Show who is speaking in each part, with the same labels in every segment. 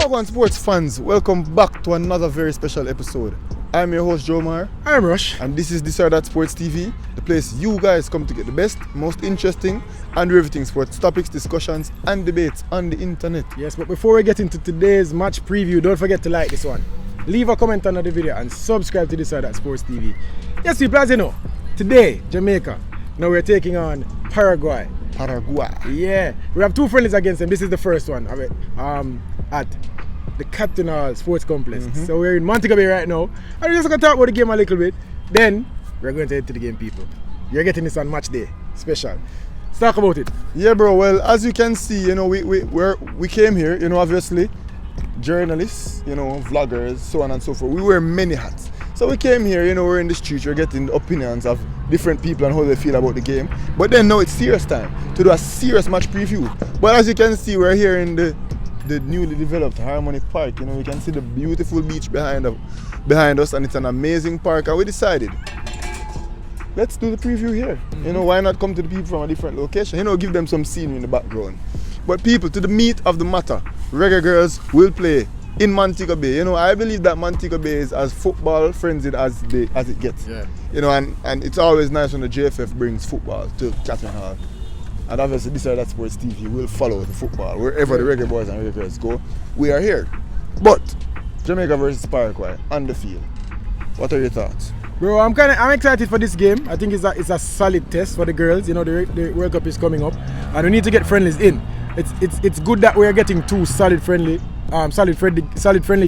Speaker 1: Wagwan sports fans, welcome back to another very special episode. I'm your host Jomar.
Speaker 2: I'm Rush.
Speaker 1: And this is This or That Sports TV, the place you guys come to get the best, most interesting and everything sports topics, discussions and debates on the internet.
Speaker 2: Yes, but before we get into today's match preview, don't forget to like this one. Leave a comment under the video and subscribe to This or That Sports TV. Yes, people, as you know, today, Jamaica. Now we're taking on Paraguay. Yeah, we have two friendlies against them. This is the first one of it, at the Captain Hall Sports Complex. So we're in Montego Bay right now. And we're just going to talk about the game a little bit. Then we're going to head to the game, people. You're getting this on match day, special. Let's talk about it.
Speaker 1: Yeah, bro. Well, as you can see, you know, we came here, you know, obviously, journalists, you know, vloggers, so on and so forth. We wear many hats. So we came here, you know, we're in the streets, we're getting the opinions of different people and how they feel about the game. But then now it's serious time to do a serious match preview. But as you can see, we're here in the newly developed Harmony Park. You know, you can see the beautiful beach behind us, and it's an amazing park. And we decided, let's do the preview here. You know, why not come to the people from a different location? You know, give them some scenery in the background. But people, to the meat of the matter, Reggae Girls will play in Montego Bay. You know, I believe that Montego Bay is as football frenzied as it gets. Yeah. You know, and it's always nice when the JFF brings football to Captain Hall. And obviously This or That Sports TV will follow the football wherever the Reggae Boys and Reggae Girls go. We are here. But Jamaica versus Paraguay on the field. What are your thoughts?
Speaker 2: Bro, I'm excited for this game. I think it's a solid test for the girls. You know, the World Cup is coming up, and we need to get friendlies in. It's good that we're getting two solid friendly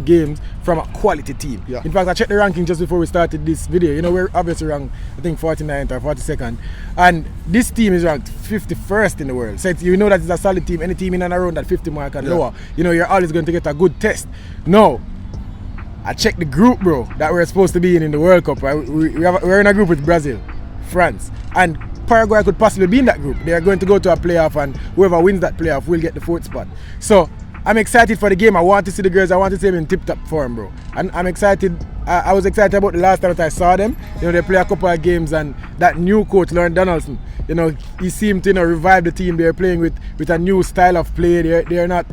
Speaker 2: games from a quality team. Yeah. In fact, I checked the ranking just before we started this video. You know, we're obviously ranked, I think, 49th or 42nd, and this team is ranked 51st in the world. So you know that it's a solid team. Any team in and around that 50 mark and lower, you know, you're always going to get a good test. No, I checked the group, bro, that we're supposed to be in the World Cup. Right? We're in a group with Brazil, France, and Paraguay could possibly be in that group. They are going to go to a playoff, and whoever wins that playoff will get the fourth spot. So I'm excited for the game. I want to see the girls. I want to see them in tip-top form, bro. And I'm excited. I was excited about the last time that I saw them. You know, they play a couple of games, and that new coach, Lauren Donaldson, you know, he seemed to, you know, revive the team. They're playing with a new style of play. They're not.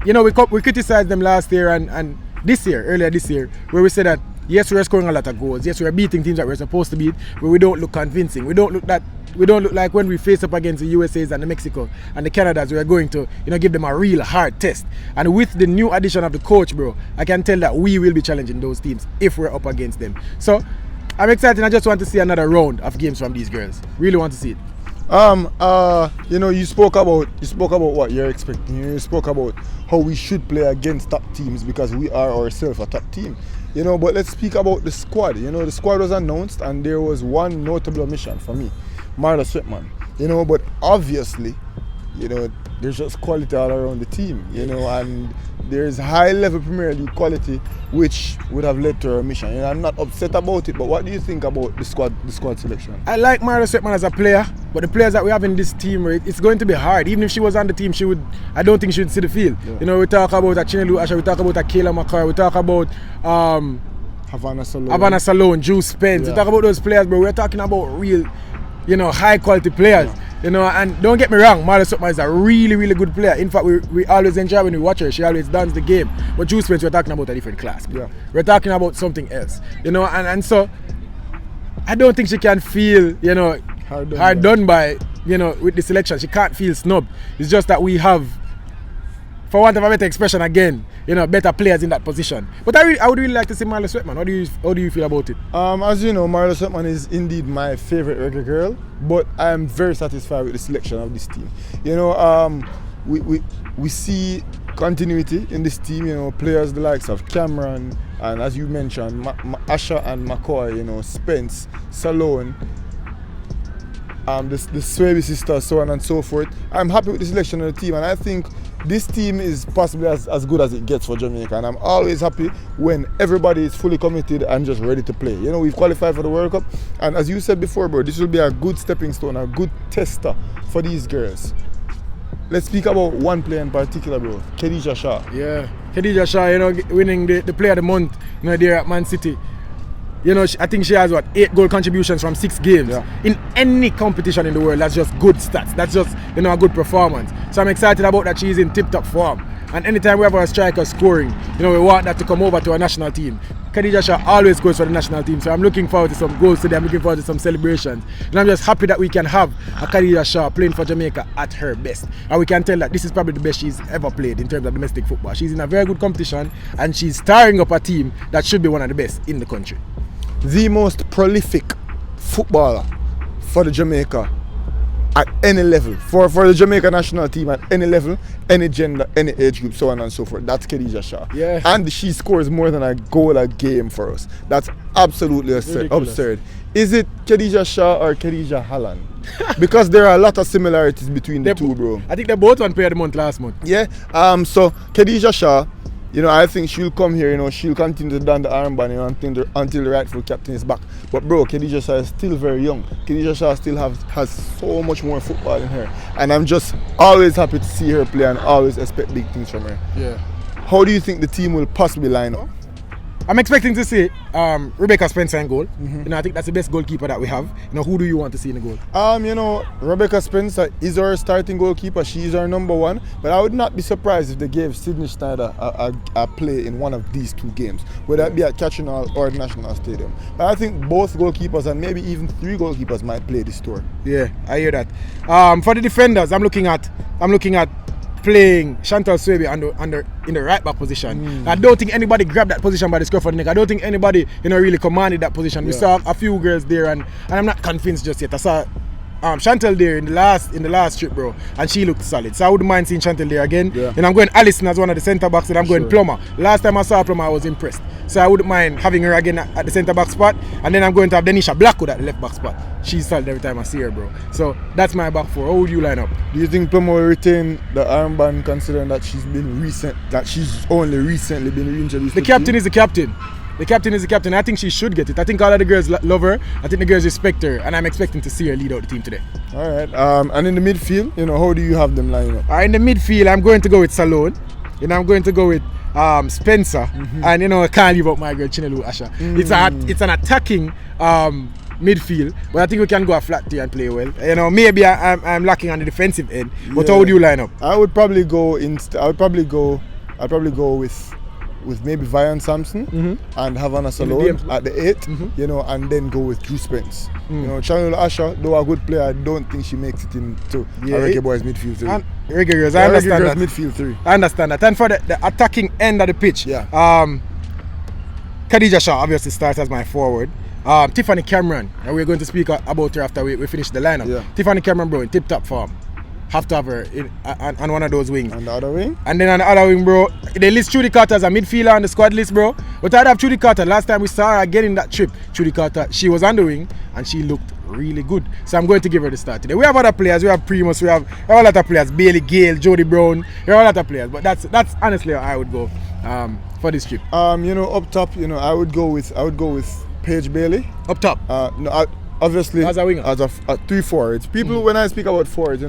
Speaker 2: You know, we criticized them last year and this year, earlier this year, where we said that yes, we're scoring a lot of goals. Yes, we're beating teams that we're supposed to beat, but we don't look convincing. We don't look like when we face up against the USAs and the Mexico and the Canadas, we are going to, you know, give them a real hard test. And with the new addition of the coach, bro, I can tell that we will be challenging those teams if we're up against them. So I'm excited. I just want to see another round of games from these girls. Really want to see it.
Speaker 1: You know, you spoke about what you're expecting. You spoke about how we should play against top teams because we are ourselves a top team. You know, but let's speak about the squad. You know, the squad was announced and there was one notable omission for me, Marla Sweatman. You know, but obviously, you know, there's just quality all around the team, you know, and there's high level Premier League quality which would have led to her mission. You know, I'm not upset about it, but what do you think about the squad selection?
Speaker 2: I like Marla Sweatman as a player, but the players that we have in this team, it's going to be hard. Even if she was on the team, I don't think she would see the field. Yeah. You know, we talk about a Chinelu Asha, we talk about a Kayla McCoy, we talk about Havana Salone, Juice Spence. We talk about those players, but we're talking about real, you know, high quality players. Yeah. You know, and don't get me wrong, Marla Sweatman is a really, really good player. In fact, we always enjoy when we watch her. She always dons the game. But Juice Spence, we're talking about a different class. Yeah. We're talking about something else. You know, and so I don't think she can feel, you know, hard done by, you know, with the selection. She can't feel snubbed. It's just that we have, for want of a better expression again, you know, better players in that position. But I would really like to see Marla Sweatman. How do you feel about it?
Speaker 1: As you know, Marla Sweatman is indeed my favorite Reggae girl, but I am very satisfied with the selection of this team. You know, we see continuity in this team. You know, players the likes of Cameron and, as you mentioned, Asha and McCoy. You know, Spence, Salone, the Swaby sisters, so on and so forth. I'm happy with the selection of the team, and I think this team is possibly as good as it gets for Jamaica, and I'm always happy when everybody is fully committed and just ready to play. You know, we've qualified for the World Cup, and as you said before, bro, this will be a good stepping stone, a good tester for these girls. Let's speak about one player in particular, bro, Khadija Shah.
Speaker 2: Yeah, Khadija Shah, you know, winning the Player of the Month, you know, there at Man City. You know, I think she has 8 goal contributions from 6 games in any competition in the world. That's just good stats. That's just a good performance. So I'm excited about that. She's in tip-top form. And anytime we have a striker scoring, we want that to come over to our national team. Khadija Shah always goes for the national team, so I'm looking forward to some goals today. I'm looking forward to some celebrations. And I'm just happy that we can have a Khadija Shah playing for Jamaica at her best. And we can tell that this is probably the best she's ever played in terms of domestic football. She's in a very good competition and she's starring up a team that should be one of the best in the country.
Speaker 1: The most prolific footballer for the Jamaica at any level, for the Jamaica national team at any level, any gender, any age group, so on and so forth. That's Khadija Shah.
Speaker 2: Yeah.
Speaker 1: And she scores more than a goal a game for us. That's absolutely absurd. Is it Khadija Shah or Khadija Halland? Because there are a lot of similarities between the two, bro.
Speaker 2: I think they both won player of the month last month.
Speaker 1: Yeah. So Khadija Shah, I think she'll come here, she'll continue to don the armband until the rightful captain is back. But bro, Khadija Shah is still very young. Khadija Shah still has so much more football in her. And I'm just always happy to see her play and always expect big things from her.
Speaker 2: Yeah.
Speaker 1: How do you think the team will possibly line up?
Speaker 2: I'm expecting to see Rebecca Spencer in goal. I think that's the best goalkeeper that we have. Who do you want to see in the goal?
Speaker 1: Rebecca Spencer is our starting goalkeeper. She's our number 1. But I would not be surprised if they gave Sydney Schneider a play in one of these 2 games, whether it be at Catchinall or National Stadium. But I think both goalkeepers and maybe even 3 goalkeepers might play this tour.
Speaker 2: Yeah, I hear that. For the defenders, I'm looking at playing Chantal Swebe in the right back position. I don't think anybody grabbed that position by the scruff of the neck. I don't think anybody really commanded that position. We saw a few girls there and I'm not convinced just yet. I saw Chantal there in the last trip, bro, and she looked solid. So I wouldn't mind seeing Chantal there again.
Speaker 1: Yeah.
Speaker 2: And I'm going Alison as one of the centre backs, and I'm going Plummer. Last time I saw Plummer, I was impressed. So I wouldn't mind having her again at the centre back spot. And then I'm going to have Denisha Blackwood at the left back spot. She's solid every time I see her, bro. So that's my back 4. How would you line up?
Speaker 1: Do you think Plummer will retain the armband, considering that she's only recently been reintroduced?
Speaker 2: The captain is the captain. The captain is the captain. I think she should get it. I think all of the girls love her. I think the girls respect her, and I'm expecting to see her lead out the team today.
Speaker 1: All right. And in the midfield, how do you have them lining up?
Speaker 2: In the midfield, I'm going to go with Salone. I'm going to go with Spencer, and I can't leave out my girl Chinelu Asha. It's an attacking midfield, but I think we can go a flat tee and play well. Maybe I'm lacking on the defensive end. But how would you line up?
Speaker 1: I would probably go with maybe Vian Sampson and Havana Salone at the 8, and then go with Drew Spence. Chanel Asha, though a good player, I don't think she makes it into a Reggae Boys midfield 3.
Speaker 2: Reggae Girls, I understand that.
Speaker 1: Midfield 3.
Speaker 2: I understand that. And for the attacking end of the pitch, Khadija Shah obviously starts as my forward. Tiffany Cameron, and we're going to speak about her after we finish the lineup. Yeah. Tiffany Cameron, bro, in tip-top form. Have to have her on one of those wings.
Speaker 1: On the other wing?
Speaker 2: And then on the other wing, bro, they list Trudy Carter as a midfielder on the squad list, bro. But I'd have Trudy Carter. Last time we saw her again in that trip, Trudy Carter, she was on the wing and she looked really good. So I'm going to give her the start today. We have other players. We have Primus. We have a lot of players. Bailey Gale, Jodie Brown. We have a lot of players. But that's honestly how I would go for this trip.
Speaker 1: Up top, I would go with Paige Bailey.
Speaker 2: Up top?
Speaker 1: Obviously,
Speaker 2: as a winger,
Speaker 1: as a 3 forwards. People, when I speak about forwards,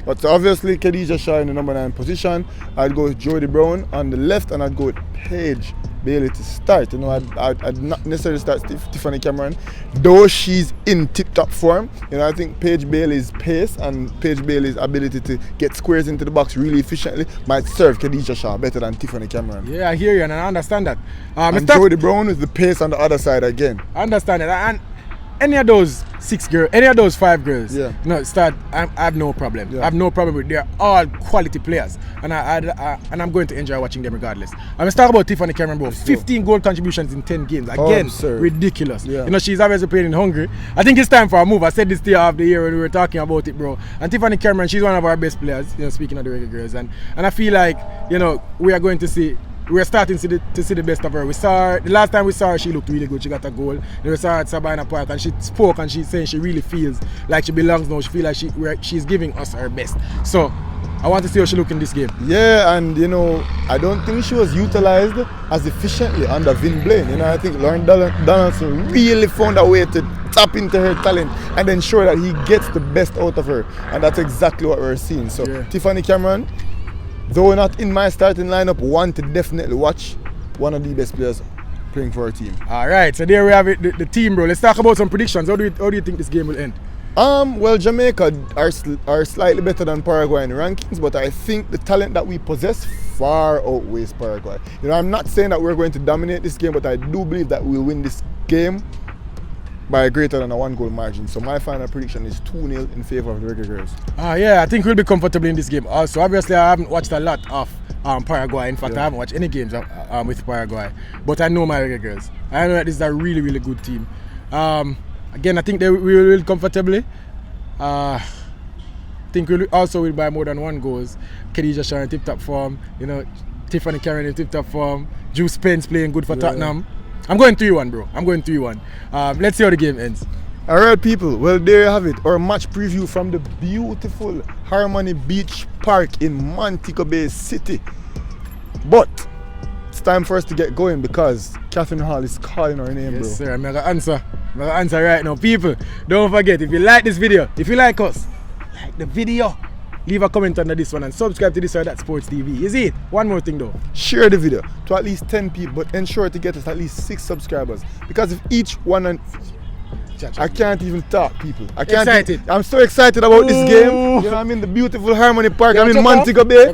Speaker 1: but obviously Khadija Shah in the number 9 position. I'd go with Jodie Brown on the left, and I'd go with Paige Bailey to start. I'd not necessarily start Tiffany Cameron, though she's in tip-top form. I think Paige Bailey's pace and Paige Bailey's ability to get squares into the box really efficiently might serve Khadija Shah better than Tiffany Cameron.
Speaker 2: Yeah, I hear you, and I understand that.
Speaker 1: And Jodie Brown with the pace on the other side again.
Speaker 2: I understand it. And any of those 6 girls, any of those 5 girls, I have no problem. I have no problem with. They're all quality players, and I'm going to enjoy watching them regardless. I'm gonna talk about Tiffany Cameron, bro. 15 goal contributions in 10 games. Again, ridiculous. Yeah. She's obviously playing in Hungary. I think it's time for a move. I said this to you half the year when we were talking about it, bro. And Tiffany Cameron, she's one of our best players. Speaking of the Reggae Girls, and I feel like we are going to see. We're starting to see the best of her. We saw her, the last time we saw her, she looked really good. She got a goal. Then we saw her at Sabina Park and she spoke and she's saying she really feels like she belongs now. She feels like she's giving us her best. So I want to see how she look in this game.
Speaker 1: Yeah, and I don't think she was utilized as efficiently under Vin Blaine. I think Lauren Donaldson really found a way to tap into her talent and ensure that he gets the best out of her. And that's exactly what we're seeing. So Tiffany Cameron, though not in my starting lineup, want to definitely watch, one of the best players playing for our team.
Speaker 2: All right, so there we have it, the team, bro. Let's talk about some predictions. How do you think this game will end?
Speaker 1: Well, Jamaica are slightly better than Paraguay in rankings, but I think the talent that we possess far outweighs Paraguay. I'm not saying that we're going to dominate this game, but I do believe that we'll win this game by greater than a 1-goal margin. So my final prediction is 2-0 in favor of the Reggae Girls.
Speaker 2: Yeah, I think we'll be comfortable in this game. Also, obviously, I haven't watched a lot of Paraguay. In fact, I haven't watched any games with Paraguay. But I know my Reggae Girls. I know that this is a really, really good team. Again, I think we will win comfortably. I think we also will buy more than 1 goals. Khadija Shaw in tip-top form. Tiffany Karen in tip-top form. Juice Pence playing good for Tottenham. I'm going 3-1, bro. I'm going 3-1. Let's see how the game ends.
Speaker 1: Alright, people. Well, there you have it. Our match preview from the beautiful Harmony Beach Park in Montego Bay City. But it's time for us to get going because Catherine Hall is calling our name, bro.
Speaker 2: Yes, sir. I'm going to answer. Right now. People, don't forget, if you like this video, if you like us, like the video, leave a comment under this one and subscribe to this or that Sports TV. You see it? One more thing though. Share
Speaker 1: the video to at least 10 people, but ensure to get us at least 6 subscribers. Because if each one I can't even talk, people. I'm so excited about this game. I'm in the beautiful Harmony Park. I'm in Montego Bay.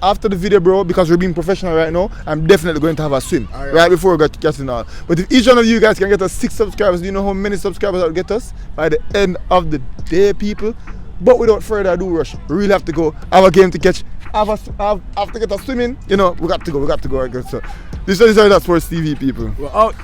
Speaker 1: After the video, bro, because we're being professional right now, I'm definitely going to have a swim right before we get to Catherine Hall. But if each one of you guys can get us 6 subscribers, do you know how many subscribers that'll get us by the end of the day, people? But without further ado, rush. We really have to go. Have a game to catch. Have to get us swimming. We got to go. So this is That Sports TV, people.
Speaker 2: We're out.